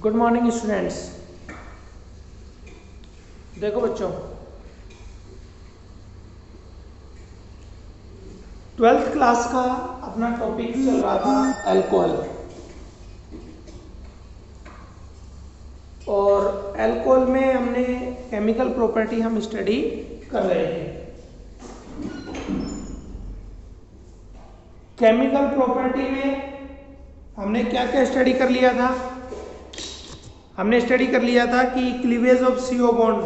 Good morning students. देखो बच्चों, twelfth class का अपना टॉपिक चल रहा था अल्कोहल, और अल्कोहल में हमने केमिकल प्रॉपर्टी हम स्टडी कर रहे थे। केमिकल प्रॉपर्टी में हमने क्या क्या स्टडी कर लिया था? हमने स्टडी कर लिया था कि क्लीवेज ऑफ CO बॉन्ड,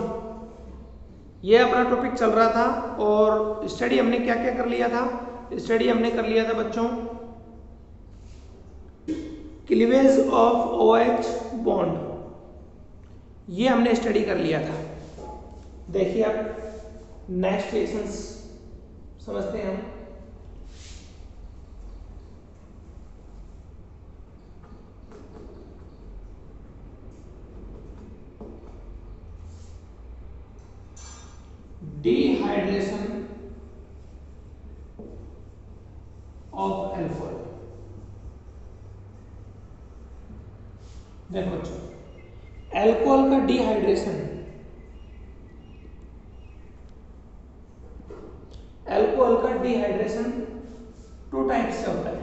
ये अपना टॉपिक चल रहा था। और स्टडी हमने क्या क्या कर लिया था? स्टडी हमने कर लिया था बच्चों क्लीवेज ऑफ OH बॉन्ड, ये हमने स्टडी कर लिया था। देखिए अब नेक्स्ट रिएक्शंस समझते हैं हम। Dehydration of alcohol. देखो बच्चों, अल्कोहल का डिहाइड्रेशन, अल्कोहल का डिहाइड्रेशन 2 टाइप से होता है।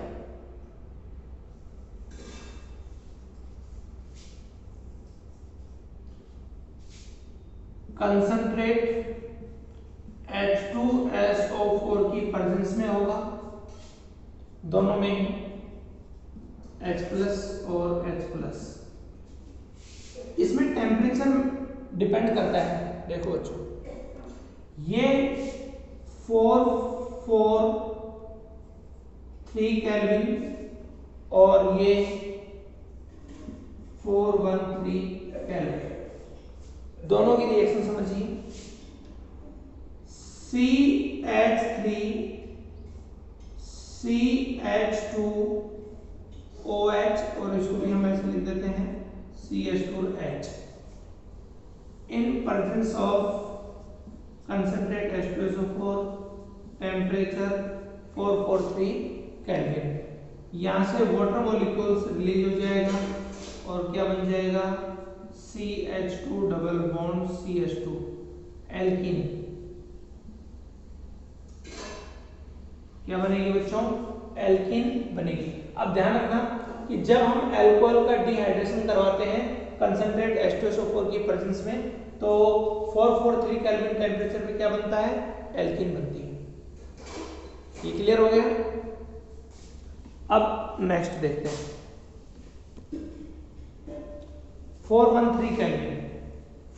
कंसंट्रेट H2SO4 की प्रेजेंस में होगा, दोनों में ही H+ और H+। इसमें टेम्परेचर डिपेंड करता है। देखो बच्चों, ये 443 केल्विन और ये 413 केल्विन, दोनों की रिएक्शन समझिए। CH3 CH2OH, और इसको भी हम ऐसे लिख देते हैं CH2H, in presence of concentrate H2SO4, temperature 443 kelvin. यहां से वाटर मॉलिक्यूल्स रिलीज हो जाएगा और क्या बन जाएगा? CH2 double bond CH2, alkene. क्या बनेगी बच्चों? एल्कीन बनेगी। अब ध्यान रखना कि जब हम अल्कोहल का डिहाइड्रेशन करवाते हैं कंसंट्रेट H2SO4 की प्रेजेंस में, तो 443 केल्विन टेम्परेचर पे क्या बनता है? एल्कीन बनती है। ये क्लियर हो गया? अब नेक्स्ट देखते हैं 413 केल्विन।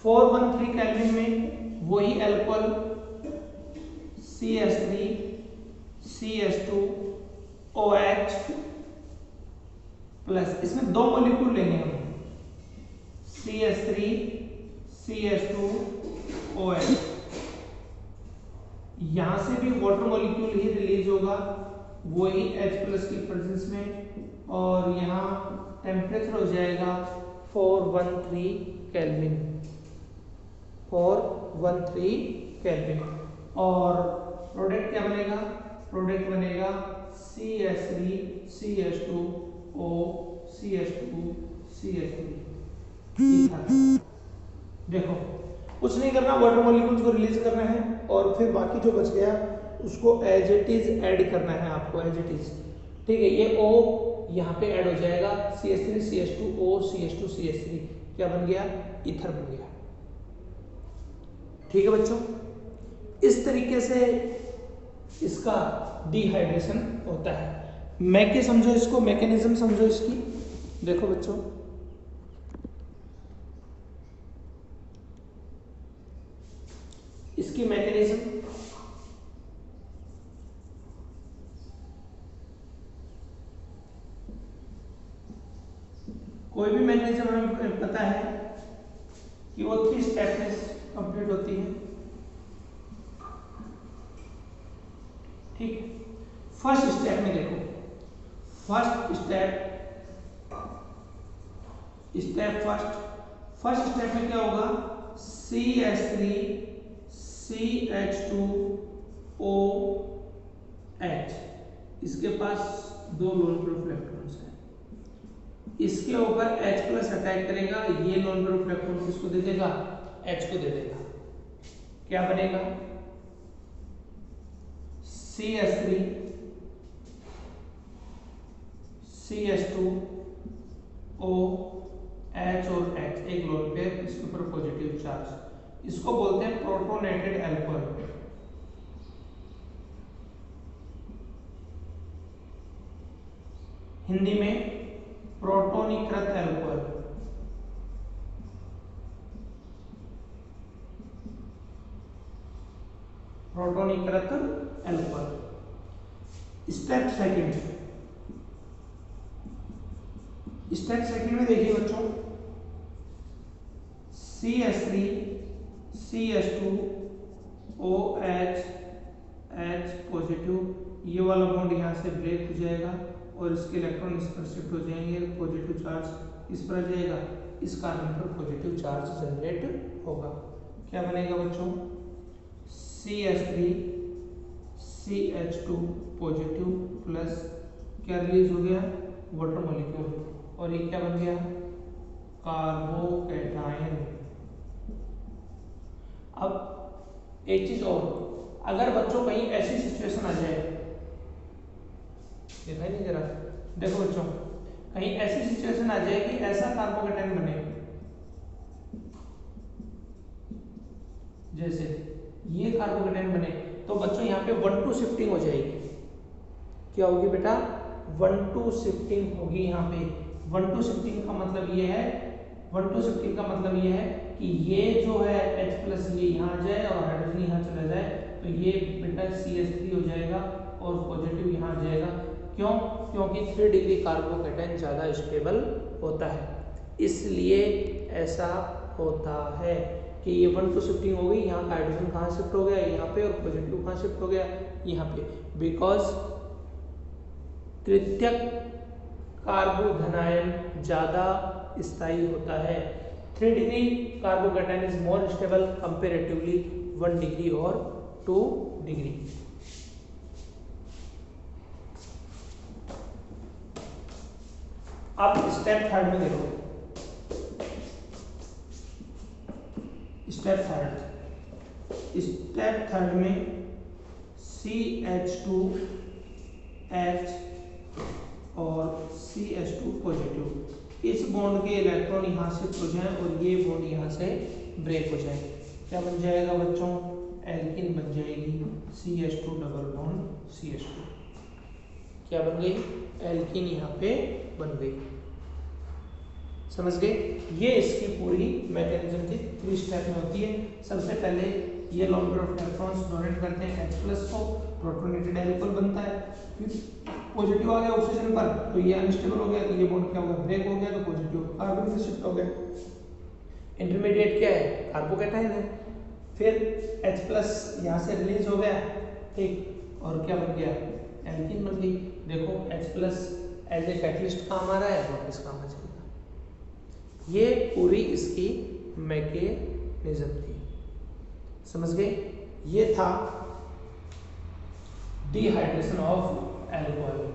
413 केल्विन में वही अल्कोहल CH3 CH2OH प्लस, इसमें 2 मॉलिक्यूल लेंगे हम, CH3 CH2OH। यहां से भी वाटर मॉलिक्यूल ही रिलीज होगा, वही H+ की प्रेजेंस में, और यहां टेम्परेचर हो जाएगा 413 केल्विन, 413 केल्विन। और प्रोडक्ट क्या बनेगा? प्रोडक्ट बनेगा CH3 CH2O CH2 CH3। देखो, कुछ नहीं करना, वाटर मॉलिक्यूल्स को रिलीज करना है और फिर बाकी जो बच गया उसको एज इट इज ऐड करना है आपको, एज इट इज। ठीक है, ये O यहाँ पे ऐड हो जाएगा, CH3 CH2O CH2 CH3 क्या बन गया? ईथर बन गया। ठीक है बच्चों, इस तरीके से इसका डिहाइड्रेशन होता है। मैके समझो इसको, मैकेनिज्म समझो इसकी। देखो बच्चों, इसकी मैकेनिज्म, कोई भी मैकेनिज्म हमें पता है कि वो 3 स्टेप में कंप्लीट होती है। ठीक, फर्स्ट स्टेप में देखो, फर्स्ट स्टेप में क्या होगा? CH3 CH2OH, इसके पास 2 लोन प्रूफ इलेक्ट्रॉन्स हैं। इसके ऊपर H प्लस अटैक करेगा, ये लोन पेयर ऑफ इलेक्ट्रॉन किसको दे देगा, H को दे देगा। क्या बनेगा, CH3 CH2 O H और H, एक लोन पेयर, इसके ऊपर पॉजिटिव चार्ज, इसको बोलते हैं प्रोटोनेटेड अल्कोहल। हिंदी में प्रोटोनीकृत अल्कोहल। प्रोटोनीकृत अल्कोहल। स्टेप सेकंड में देखिए बच्चों, CH3 CH2 OH H positive, ये वाला बॉन्ड यहाँ से ब्रेक हो जाएगा और इसके इलेक्ट्रॉन इस पर शिफ्ट हो जाएंगे, पॉजिटिव चार्ज इस पर आ जाएगा, इस कार्बन पर पॉजिटिव चार्ज जनरेट होगा। क्या बनेगा बच्चों, CH3 CH2 पॉजिटिव प्लस क्या रिलीज हो गया, वाटर मॉलिक्यूल, और ये क्या बन गया, कार्बोकैटायन। अब एक चीज और, अगर बच्चों कहीं ऐसी सिचुएशन आ जाए, दिखाई नहीं जरा, देखो बच्चों, कहीं ऐसी सिचुएशन आ जाए कि ऐसा कार्बोकैटायन बने, जैसे ये कार्बोकैटायन बने, तो बच्चों यहाँ पे 1-2 शिफ्टिंग हो जाएगी। क्या होगी बेटा, 1-2 शिफ्टिंग होगी। यहाँ पे 1-2 शिफ्टिंग का मतलब ये है, 1-2 शिफ्टिंग का मतलब ये है कि ये जो है H प्लस ये यहाँ आ जाए और हाइड्रोजन यहाँ चला जाए, तो ये बेटा CH3 हो जाएगा और पॉजिटिव यहाँ आ जाएगा। क्यों, क्योंकि 3 डिग्री कार्बोकैटायन ज़्यादा स्टेबल होता है, इसलिए ऐसा होता है कि ये 1-2 शिफ्टिंग हो गई। यहाँ का हाइड्रोजन कहाँ शिफ्ट हो गया, यहाँ पे, और पॉजिटिव कहाँ शिफ्ट हो गया, यहाँ पे, बिकॉज तृतीयक कार्बोधनायन ज़्यादा स्थायी होता है। 3 degree carbocation is more stable comparatively 1 degree और 2 डिग्री। अब स्टेप थर्ड में देखो, स्टेप थर्ड में CH2H और CH2 पॉजिटिव, इस बॉन्ड के इलेक्ट्रॉन यहाँ शिफ्ट हो जाएं और ये बॉन्ड यहाँ से ब्रेक हो जाए। क्या बन जाएगा बच्चों, एल्किन बन जाएगी, CH2 डबल बॉन्ड CH2। क्या बन गई, एल्किन यहाँ पे बन गई। समझ गए, ये इसकी पूरी मैकेनिज्म की 3 स्टेप में होती है। सबसे पहले ये lone pair of electrons donate करते हैं H प्लस को, प्रोटोनेटेड अल्कोहल बनता है, फिर पॉजिटिव आ गया ऑक्सीजन पर, तो ये अनस्टेबल हो गया, तो ये बॉन्ड क्या हुआ, ब्रेक हो गया, तो पॉजिटिव कार्बन से शिफ्ट हो गया। इंटरमीडिएट क्या है, कार्बोकैटायन है, फिर H प्लस यहाँ से रिलीज हो गया, ठीक, और क्या बन गया, एल्कीन बन गई। देखो H plus as a catalyst काम आ रहा है, वापस काम आ जाएगा। ये पूरी इसकी मैकेनिज्म थी, समझ गए। ये था dehydration of alcohol.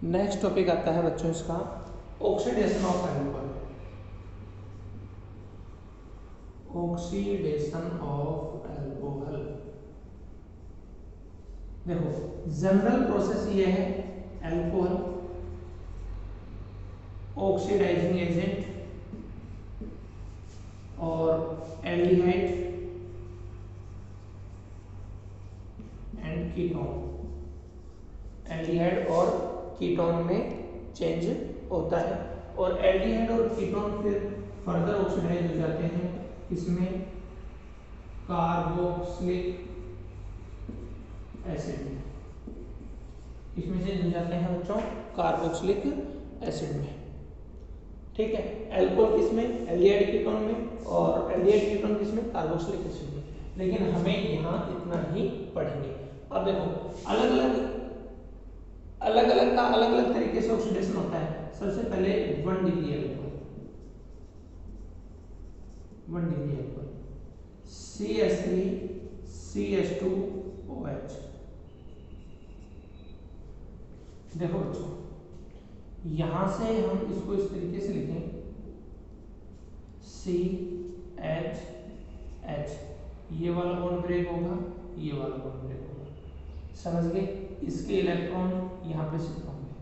Next topic आता है बच्चों इसका oxidation of alcohol. Oxidation of alcohol, देखो जनरल प्रोसेस ये है, अल्कोहल ऑक्सीडाइजिंग एजेंट और एल्डिहाइड एंड कीटोन, एल्डिहाइड और कीटोन में चेंज होता है, और एल्डिहाइड और कीटोन फिर फर्दर ऑक्सीडाइज हो जाते हैं, इसमें कार्बोक्सिलिक एसिड में, इसमें चेंज हो जाते हैं बच्चों कार्बोक्सिलिक एसिड में, ठीक है। अल्कोहल किसमें, एल्डिहाइड कीटोन में, और एल्डिहाइड कीटोन किसमें, कार्बोक्सिलिक एसिड में। लेकिन हमें यहाँ इतना ही पढ़ेंगे। अब देखो अलग अलग अलग अलग का अलग अलग तरीके से ऑक्सीडेशन होता है। सबसे पहले 1 degree alcohol, 1 degree alcohol CH3 CH2OH। देखो बच्चों, यहां से हम इसको इस तरीके से लिखें CH, ये वाला बॉन्ड ब्रेक होगा, ये वाला बॉन्ड ब्रेक होगा, समझ गए? इसके इलेक्ट्रॉन यहां पे शिफ्ट होंगे,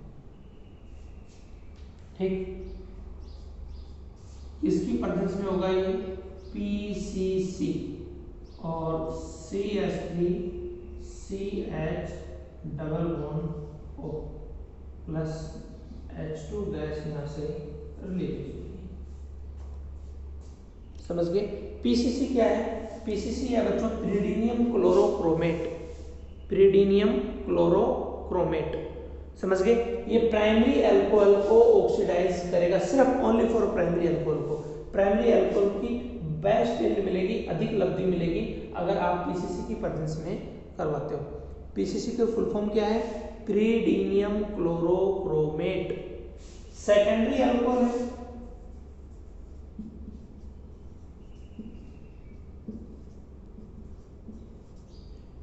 ठीक। इसकी प्रेजेंस में होगा ये PCC और CH3 CH double bond O plus H2 gas यहां से रिलीज होगी, समझ गए? PCC क्या है? PCC है बच्चों पिरिडीनियम क्लोरोक्रोमेट, पिरिडीनियम क्लोरोक्रोमेट, समझ गए? ये प्राइमरी अल्कोहल को ऑक्सीडाइज करेगा, सिर्फ ओनली फॉर प्राइमरी अल्कोहल को। प्राइमरी अल्कोहल की बेस्ट यील्ड मिलेगी, अधिक लब्धि मिलेगी अगर आप पीसीसी की प्रेजेंस में करवाते हो। पीसीसी का फुल फॉर्म क्या है? पिरिडीनियम क्लोरोक्रोमेट। सेकेंडरी अल्कोहल है,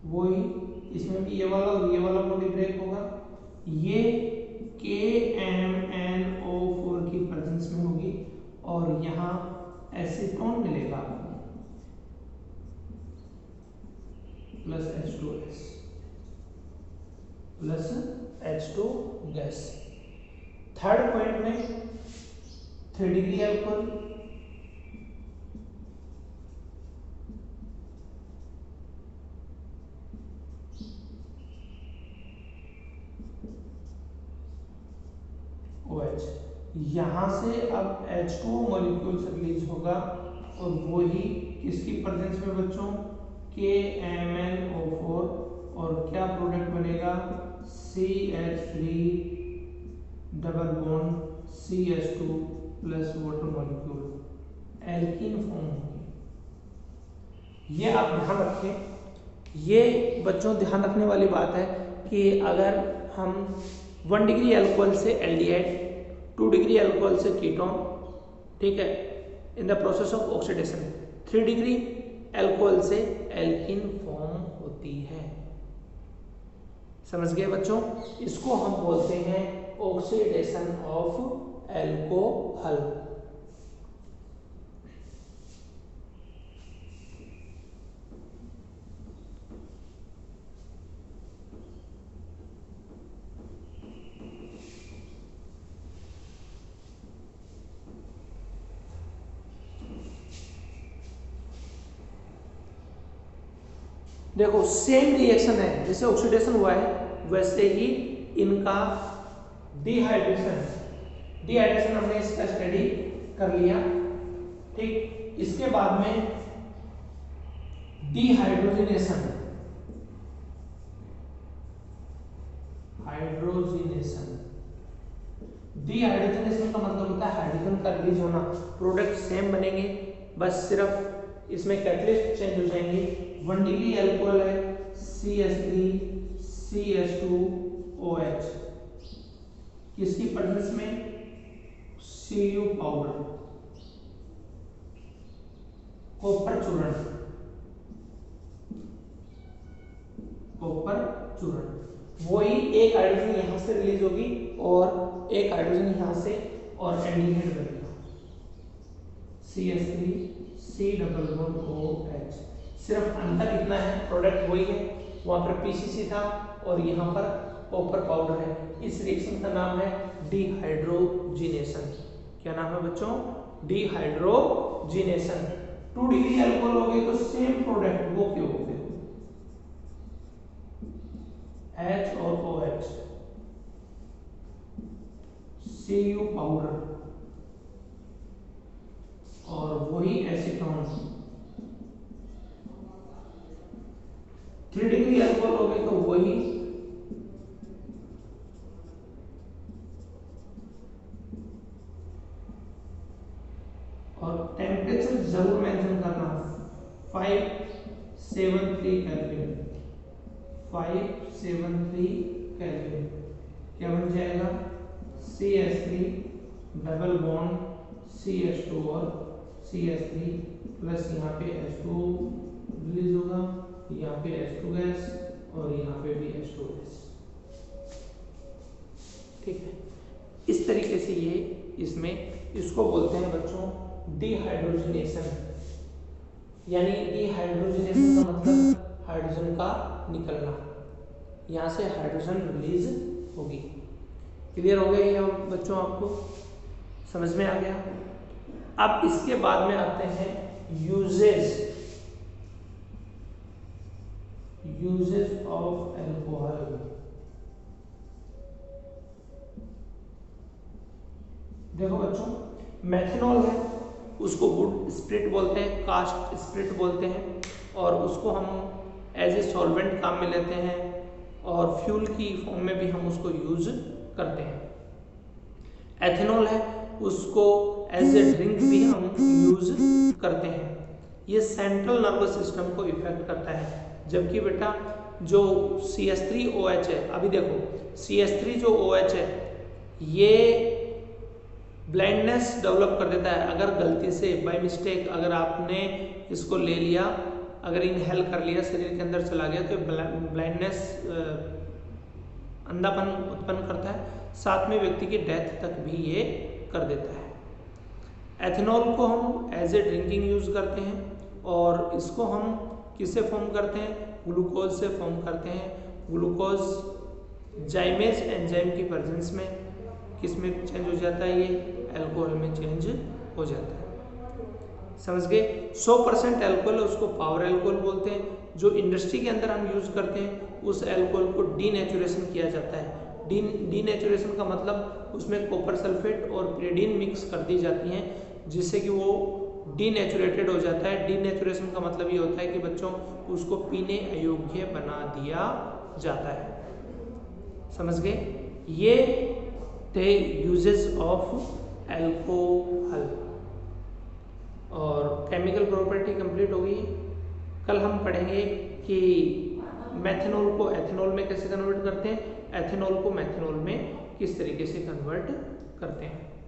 वही इसमें भी ये वाला और ये वाला बॉन्ड ब्रेक होगा, ये KMnO4 की प्रेजेंस में होगी और यहाँ एसीटोन मिलेगा plus H2S plus H2 gas. Third point में 3 डिग्री अल्कोहल, OH, यहां से अब H2 मॉलिक्यूल्स रिलीज होगा और वही किसकी प्रेजेंस में बच्चों? KMnO4 और क्या प्रोडक्ट बनेगा? CH3 double bond CH2 plus water molecule, alkene form होगी। ये आप ध्यान रखें, ये बच्चों ध्यान रखने वाली बात है कि अगर हम 1 डिग्री अल्कोहल से एल्डिहाइड, 2 डिग्री अल्कोहल से कीटोन, ठीक है, in the process of oxidation 3 degree alcohol से एल्कीन फॉर्म होती है, समझ गए बच्चों? इसको हम बोलते हैं ऑक्सीडेशन ऑफ अल्कोहल। देखो सेम रिएक्शन है, जैसे ऑक्सीडेशन हुआ है वैसे ही इनका डिहाइड्रेशन हमने इसका स्टडी कर लिया, ठीक। इसके बाद में डिहाइड्रोजिनेशन, डिहाइड्रोजिनेशन का मतलब होता है हाइड्रोजन का रिलीज होना, प्रोडक्ट सेम बनेंगे, बस सिर्फ इसमें कैटलिस्ट चेंज हो जाएंगे। 1 डिग्री अल्कोहल है CH3 CH2OH, किसकी प्रेजेंस में? Cu पाउडर, कॉपर चूर्ण, कॉपर चूर्ण, वही एक हाइड्रोजन यहां से रिलीज होगी और एक हाइड्रोजन यहां से और एल्डिहाइड बनेगा CH3 C double bond OH। सिर्फ अंतर इतना है, प्रोडक्ट वही है, वहां पर PCC था और यहाँ पर कॉपर पाउडर है। इस रिएक्शन का नाम है डिहाइड्रोजिनेशन। क्या नाम है बच्चों? डिहाइड्रोजिनेशन। 2 डिग्री अल्कोहल हो गए तो सेम प्रोडक्ट वो क्यों हो गए? H और OH, Cu पाउडर और वही एसीटोन। 3 डिग्री अल्कोहल हो गए तो वही और टेम्परेचर जरूर मेंशन करना, 573 केल्विन, 573 केल्विन, क्या बन जाएगा CH3 डबल बॉन्ड CH2 और CH3 प्लस यहाँ पे H2 रिलीज होगा, यहाँ पे H2 गैस और यहाँ पे भी H2 गैस। ठीक है, इस तरीके से ये इसमें इसको बोलते हैं बच्चों डिहाइड्रोजनेशन। यानी डिहाइड्रोजनेशन का मतलब हाइड्रोजन का निकलना, यहाँ से हाइड्रोजन रिलीज होगी। क्लियर हो गया ये बच्चों, आपको समझ में आ गया। अब इसके बाद में आते हैं यूजेस ऑफ अल्कोहल। देखो बच्चों, मेथनॉल है, उसको वुड स्प्रिट बोलते हैं, कास्ट स्प्रिट बोलते हैं, और उसको हम एज ए सॉल्वेंट काम में लेते हैं और फ्यूल की फॉर्म में भी हम उसको यूज करते हैं। एथेनॉल है, उसको एज ए ड्रिंक भी हम यूज करते हैं। ये सेंट्रल नर्वस सिस्टम को इफेक्ट करता है। जबकि बेटा जो CH3OH है, अभी देखो CH3 जो OH है ये ब्लाइंडनेस डेवलप कर देता है। अगर गलती से बाय मिस्टेक अगर आपने इसको ले लिया, अगर इनहेल कर लिया, शरीर के अंदर चला गया, तो ब्लाइंडनेस अंधापन उत्पन्न करता है, साथ में व्यक्ति की डेथ तक भी ये कर देता है। एथेनॉल को हम एज ए ड्रिंकिंग यूज करते हैं और इसको हम किससे फॉर्म करते हैं, ग्लूकोज से फॉर्म करते हैं। ग्लूकोज जाइमेज एंजाइम की प्रेजेंस में किस में चेंज हो जाता है, ये अल्कोहल में चेंज हो जाता है। समझ गए। 100% अल्कोहल है, उसको पावर अल्कोहल बोलते हैं। जो इंडस्ट्री के अंदर हम यूज करते हैं उस अल्कोहल को डीनेचुरेशन किया जाता है। डीनेचुरेशन का मतलब उसमें कॉपर सल्फेट और pyridine मिक्स कर दी जाती हैं जिससे कि वो डीनेचुरेटेड हो जाता है। डीनेचुरेशन का मतलब ये होता है कि बच्चों उसको पीने अयोग्य बना दिया जाता है। समझ गए। ये थे यूजेस ऑफ अल्कोहल। और केमिकल प्रॉपर्टी कंप्लीट हो गई। कल हम पढ़ेंगे कि मेथनॉल को एथेनॉल में कैसे कन्वर्ट करते हैं, एथेनॉल को मेथनॉल में किस तरीके से कन्वर्ट करते हैं।